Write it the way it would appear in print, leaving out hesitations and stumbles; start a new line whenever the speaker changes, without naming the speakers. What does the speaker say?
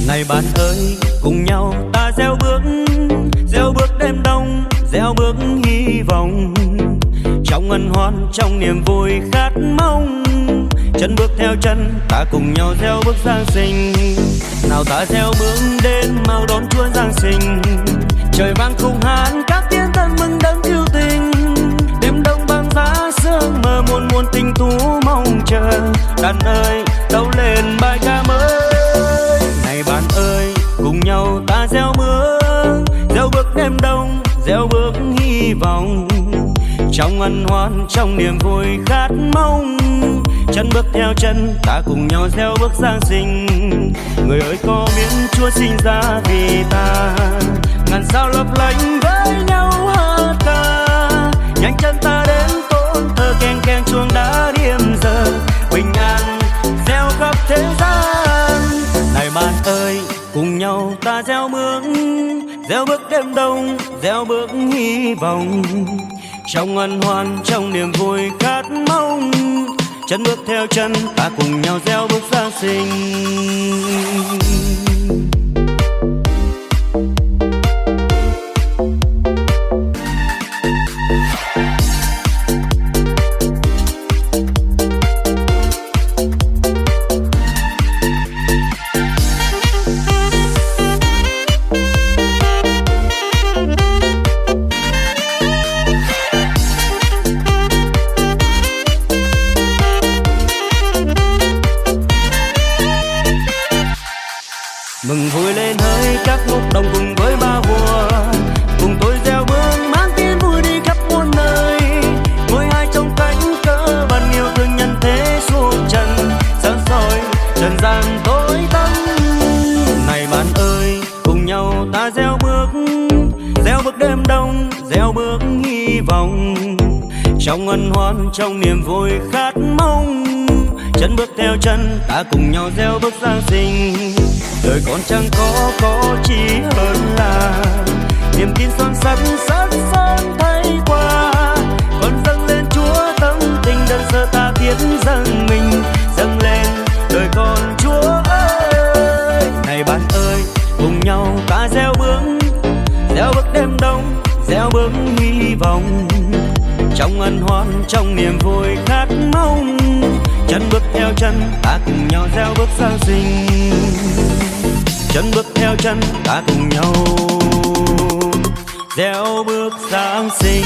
Này bạn ơi, cùng nhau ta gieo bước đêm đông, gieo bước hy vọng. Trong ân hoan, trong niềm vui khát mong, chân bước theo chân, ta cùng nhau gieo bước Giáng sinh. Nào ta gieo bước đến mau đón Chúa Giáng sinh. Trời vang khung hát, các tiếng tân mừng đấng yêu tình. Đêm đông băng giá sương mờ, muôn muôn tình tú mong chờ. Đàn ơi, tấu lên bài ca mới. Này bạn ơi, cùng nhau ta gieo bước đêm đông, gieo bước hy vọng. Trong ân hoan, trong niềm vui khát mong, chân bước theo chân, ta cùng nhau gieo bước Giáng sinh. Người ơi có biết Chúa sinh ra vì ta, ngàn sao lấp lánh với nhau hát ca. Nhanh chân ta đến tôn thờ, keng keng chuông đã điểm giờ. Bình an gieo khắp thế gian. Này bạn ơi, cùng nhau ta gieo bước đêm đông, gieo bước hy vọng. Trong ân hoan, trong niềm vui khát mong, chân bước theo chân, ta cùng nhau gieo bước Giáng sinh. Mừng vui lên hỡi các ngục đồng cùng với ba vua, cùng tôi gieo bước mang tin vui đi khắp muôn nơi. Ngôi hai trong cánh cờ bàn yêu thương nhân thế suốt trần, sáng soi trần gian tối tăm. Này bạn ơi, cùng nhau ta gieo bước đêm đông, gieo bước hy vọng. Trong ân hoan, trong niềm vui khát mong, chân bước theo chân, ta cùng nhau gieo bước Giáng sinh. Đời con chẳng có chi hơn là niềm tin son sắt son thay qua. Con dâng lên Chúa tâm tình đơn sơ ta thiết dâng mình, dâng lên đời con Chúa ơi. Này bạn ơi, cùng nhau ta gieo bước đêm đông, gieo bước hy vọng. Trong ân hoan, trong niềm vui khát mong, chân bước theo chân, ta cùng nhau gieo bước Giáng sinh. Chân bước theo chân, ta cùng nhau gieo bước Giáng sinh.